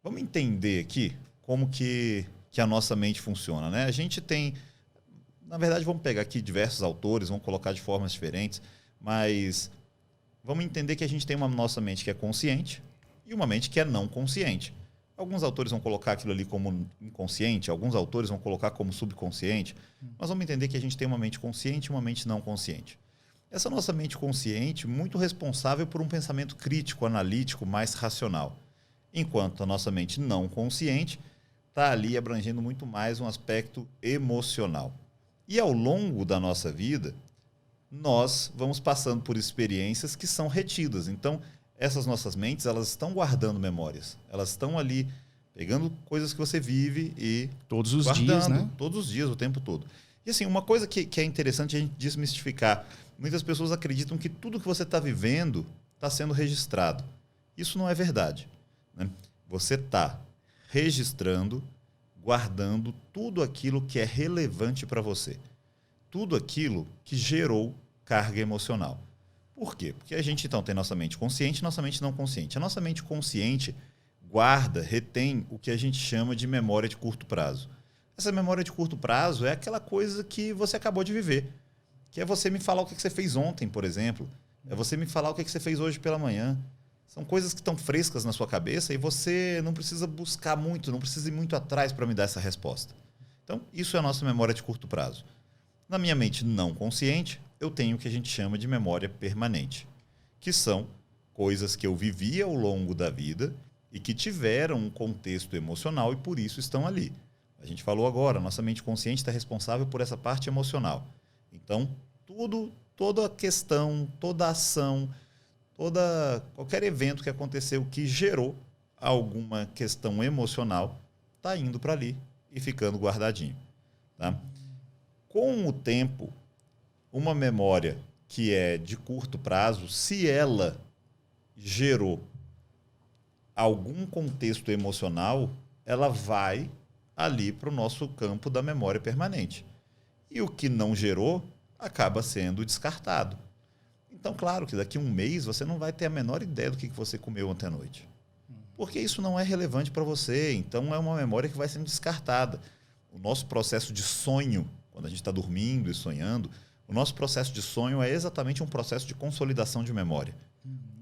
Vamos entender aqui como que a nossa mente funciona, né? A gente tem... Na verdade, vamos pegar aqui diversos autores, vamos colocar de formas diferentes, mas vamos entender que a gente tem uma nossa mente que é consciente e uma mente que é não consciente. Alguns autores vão colocar aquilo ali como inconsciente, alguns autores vão colocar como subconsciente, mas vamos entender que a gente tem uma mente consciente e uma mente não consciente. Essa nossa mente consciente, muito responsável por um pensamento crítico, analítico, mais racional. Enquanto a nossa mente não consciente está ali abrangendo muito mais um aspecto emocional. E ao longo da nossa vida, nós vamos passando por experiências que são retidas. Então, essas nossas mentes, elas estão guardando memórias. Elas estão ali pegando coisas que você vive e todos os guardando, dias, né? Todos os dias, o tempo todo. E assim, uma coisa que é interessante a gente desmistificar. Muitas pessoas acreditam que tudo que você está vivendo está sendo registrado. Isso não é verdade, né? Você está registrando, guardando tudo aquilo que é relevante para você. Tudo aquilo que gerou carga emocional. Por quê? Porque a gente, então, tem nossa mente consciente e nossa mente não consciente. A nossa mente consciente guarda, retém o que a gente chama de memória de curto prazo. Essa memória de curto prazo é aquela coisa que você acabou de viver. Que é você me falar o que você fez ontem, por exemplo. É você me falar o que você fez hoje pela manhã. São coisas que estão frescas na sua cabeça e você não precisa buscar muito, não precisa ir muito atrás para me dar essa resposta. Então, isso é a nossa memória de curto prazo. Na minha mente não consciente, eu tenho o que a gente chama de memória permanente, que são coisas que eu vivi ao longo da vida e que tiveram um contexto emocional e por isso estão ali. A gente falou agora, a nossa mente consciente está responsável por essa parte emocional. Então, toda a questão, toda a ação, qualquer evento que aconteceu que gerou alguma questão emocional está indo para ali e ficando guardadinho. Tá? Com o tempo, uma memória que é de curto prazo, se ela gerou algum contexto emocional, ela vai ali para o nosso campo da memória permanente. E o que não gerou acaba sendo descartado. Então, claro que daqui a um mês você não vai ter a menor ideia do que você comeu ontem à noite. Porque isso não é relevante para você. Então, é uma memória que vai sendo descartada. O nosso processo de sonho, quando a gente está dormindo e sonhando, o nosso processo de sonho é exatamente um processo de consolidação de memória.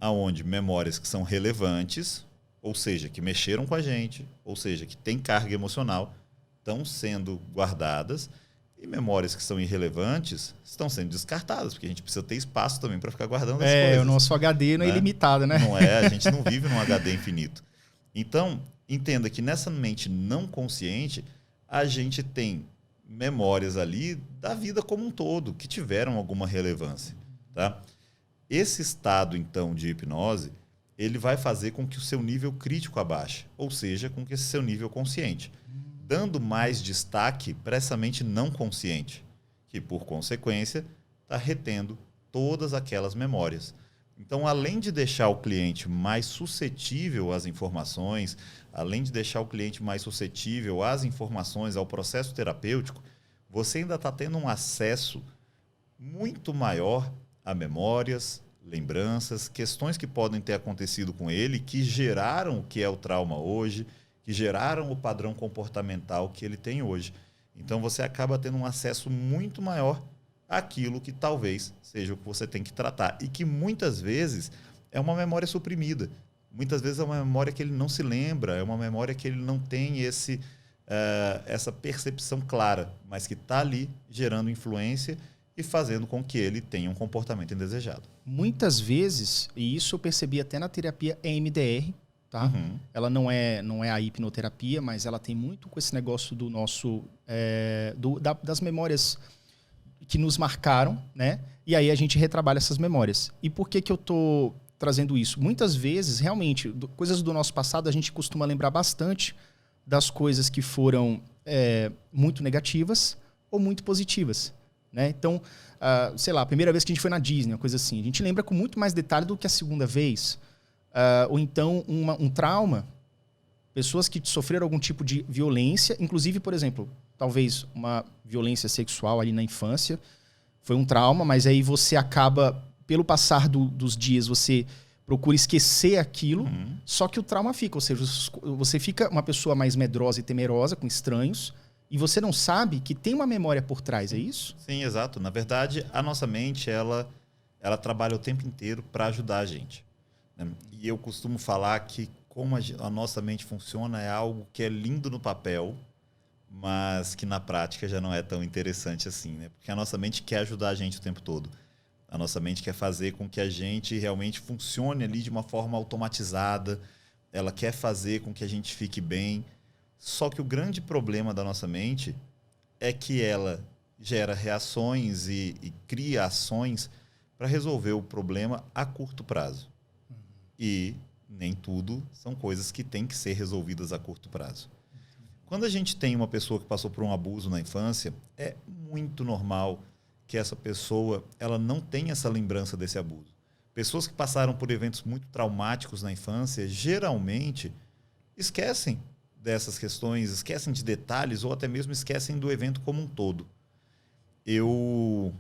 Onde memórias que são relevantes, ou seja, que mexeram com a gente, ou seja, que têm carga emocional, estão sendo guardadas. E memórias que são irrelevantes estão sendo descartadas, porque a gente precisa ter espaço também para ficar guardando as coisas. O nosso HD não é ilimitado, né? Não é, a gente não vive num HD infinito. Então, entenda que nessa mente não consciente, a gente tem memórias ali da vida como um todo, que tiveram alguma relevância. Tá? Esse estado, então, de hipnose, ele vai fazer com que o seu nível crítico abaixe, ou seja, com que esse seu nível consciente, dando mais destaque para essa mente não consciente, que, por consequência, está retendo todas aquelas memórias. Então, além de deixar o cliente mais suscetível às informações, além de deixar o cliente mais suscetível às informações, ao processo terapêutico, você ainda está tendo um acesso muito maior a memórias, lembranças, questões que podem ter acontecido com ele, que geraram o que é o trauma hoje, que geraram o padrão comportamental que ele tem hoje. Então, você acaba tendo um acesso muito maior àquilo que talvez seja o que você tem que tratar. E que muitas vezes é uma memória suprimida. Muitas vezes é uma memória que ele não se lembra, é uma memória que ele não tem essa percepção clara, mas que está ali gerando influência e fazendo com que ele tenha um comportamento indesejado. Muitas vezes, e isso eu percebi até na terapia EMDR, tá? Uhum. Ela não é a hipnoterapia, mas ela tem muito com esse negócio do nosso das memórias que nos marcaram, né? E aí a gente retrabalha essas memórias. E por que eu tô trazendo isso? Muitas vezes, realmente, coisas do nosso passado a gente costuma lembrar bastante das coisas que foram muito negativas ou muito positivas, né? Então, sei lá, a primeira vez que a gente foi na Disney, uma coisa assim, a gente lembra com muito mais detalhe do que a segunda vez. Ou então um trauma, pessoas que sofreram algum tipo de violência, inclusive, por exemplo, talvez uma violência sexual ali na infância, foi um trauma, mas aí você acaba, pelo passar dos dias, você procura esquecer aquilo, só que o trauma fica. Ou seja, você fica uma pessoa mais medrosa e temerosa com estranhos e você não sabe que tem uma memória por trás, é isso? Sim, exato. Na verdade, a nossa mente, ela trabalha o tempo inteiro para ajudar a gente, né? E eu costumo falar que como a nossa mente funciona é algo que é lindo no papel, mas que na prática já não é tão interessante assim, né? Porque a nossa mente quer ajudar a gente o tempo todo. A nossa mente quer fazer com que a gente realmente funcione ali de uma forma automatizada. Ela quer fazer com que a gente fique bem. Só que o grande problema da nossa mente é que ela gera reações e cria ações para resolver o problema a curto prazo. E nem tudo são coisas que têm que ser resolvidas a curto prazo. Quando a gente tem uma pessoa que passou por um abuso na infância, é muito normal que essa pessoa ela não tenha essa lembrança desse abuso. Pessoas que passaram por eventos muito traumáticos na infância, geralmente esquecem dessas questões, esquecem de detalhes ou até mesmo esquecem do evento como um todo. Eu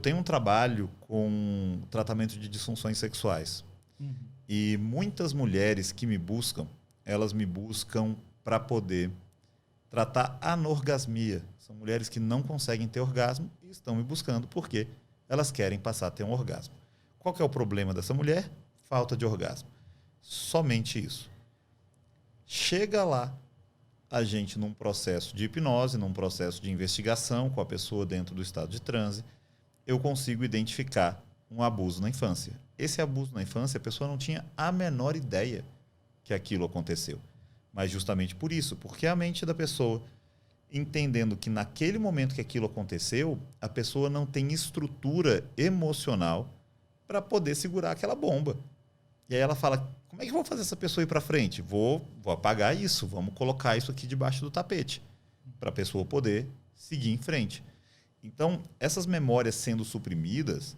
tenho um trabalho com tratamento de disfunções sexuais. E muitas mulheres que me buscam, elas me buscam para poder tratar anorgasmia. São mulheres que não conseguem ter orgasmo e estão me buscando porque elas querem passar a ter um orgasmo. Qual que é o problema dessa mulher? Falta de orgasmo. Somente isso. Chega lá a gente num processo de hipnose, num processo de investigação com a pessoa dentro do estado de transe, eu consigo identificar um abuso na infância. Esse abuso na infância, a pessoa não tinha a menor ideia que aquilo aconteceu. Mas justamente por isso, porque a mente da pessoa, entendendo que naquele momento que aquilo aconteceu, a pessoa não tem estrutura emocional para poder segurar aquela bomba. E aí ela fala, como é que eu vou fazer essa pessoa ir para frente? Vou apagar isso, vamos colocar isso aqui debaixo do tapete, para a pessoa poder seguir em frente. Então, essas memórias sendo suprimidas,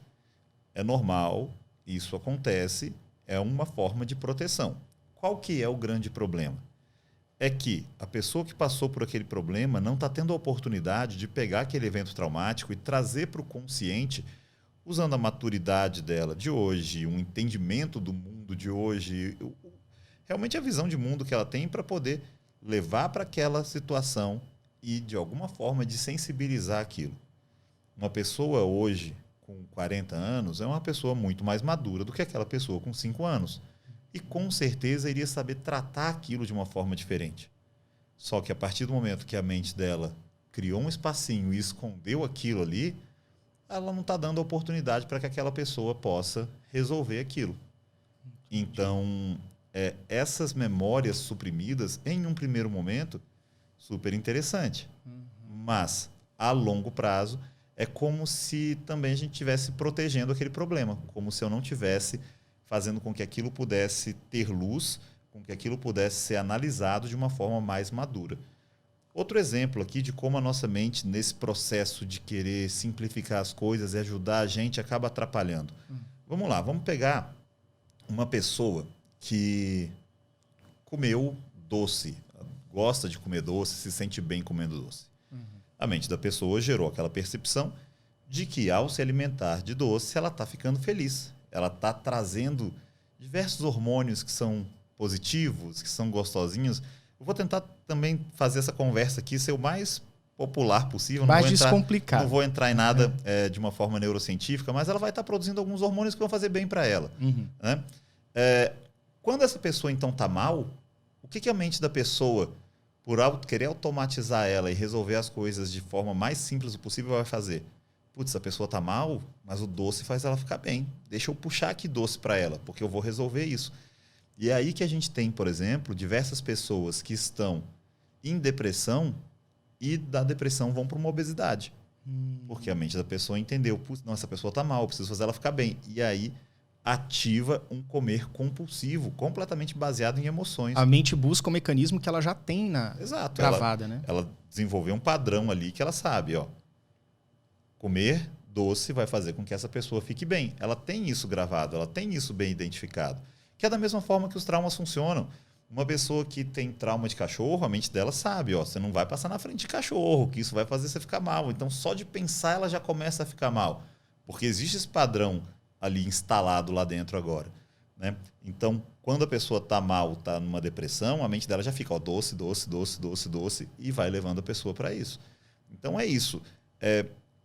é normal, isso acontece, é uma forma de proteção. Qual que é o grande problema? É que a pessoa que passou por aquele problema não está tendo a oportunidade de pegar aquele evento traumático e trazer para o consciente, usando a maturidade dela de hoje, um entendimento do mundo de hoje, realmente a visão de mundo que ela tem para poder levar para aquela situação e, de alguma forma, de sensibilizar aquilo. Uma pessoa hoje, com 40 anos, é uma pessoa muito mais madura do que aquela pessoa com 5 anos. E com certeza iria saber tratar aquilo de uma forma diferente. Só que a partir do momento que a mente dela criou um espacinho e escondeu aquilo ali, ela não está dando a oportunidade para que aquela pessoa possa resolver aquilo. Então, essas memórias suprimidas, em um primeiro momento, super interessante. Mas, a longo prazo, é como se também a gente estivesse protegendo aquele problema, como se eu não tivesse fazendo com que aquilo pudesse ter luz, com que aquilo pudesse ser analisado de uma forma mais madura. Outro exemplo aqui de como a nossa mente, nesse processo de querer simplificar as coisas e ajudar a gente, acaba atrapalhando. Vamos lá, vamos pegar uma pessoa que comeu doce, gosta de comer doce, se sente bem comendo doce. A mente da pessoa gerou aquela percepção de que, ao se alimentar de doce, ela está ficando feliz. Ela está trazendo diversos hormônios que são positivos, que são gostosinhos. Eu vou tentar também fazer essa conversa aqui ser o mais popular possível. Mais descomplicado. Não vou entrar em nada de uma forma neurocientífica, mas ela vai estar produzindo alguns hormônios que vão fazer bem para ela. Né? Quando essa pessoa, então, está mal, o que a mente da pessoa, por querer automatizar ela e resolver as coisas de forma mais simples possível, vai fazer? Putz, a pessoa está mal, mas o doce faz ela ficar bem. Deixa eu puxar aqui doce para ela, porque eu vou resolver isso. E é aí que a gente tem, por exemplo, diversas pessoas que estão em depressão e da depressão vão para uma obesidade. Porque a mente da pessoa entendeu, putz, não, essa pessoa está mal, eu preciso fazer ela ficar bem. E aí ativa um comer compulsivo, completamente baseado em emoções. A mente busca um mecanismo que ela já tem gravada, né? Ela desenvolveu um padrão ali que ela sabe, ó. Comer doce vai fazer com que essa pessoa fique bem. Ela tem isso gravado, ela tem isso bem identificado. Que é da mesma forma que os traumas funcionam. Uma pessoa que tem trauma de cachorro, a mente dela sabe, ó, você não vai passar na frente de cachorro, que isso vai fazer você ficar mal. Então, só de pensar, ela já começa a ficar mal. Porque existe esse padrão ali instalado lá dentro agora. né? Então, quando a pessoa está mal, está numa depressão, a mente dela já fica doce, doce, doce, doce, doce, e vai levando a pessoa para isso. Então, é isso.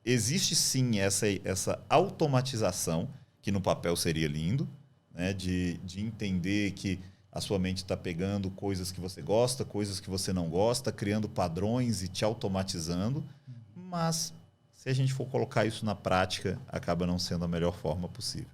Existe sim essa automatização, que no papel seria lindo, né? De entender que a sua mente está pegando coisas que você gosta, coisas que você não gosta, criando padrões e te automatizando. Mas, se a gente for colocar isso na prática, acaba não sendo a melhor forma possível.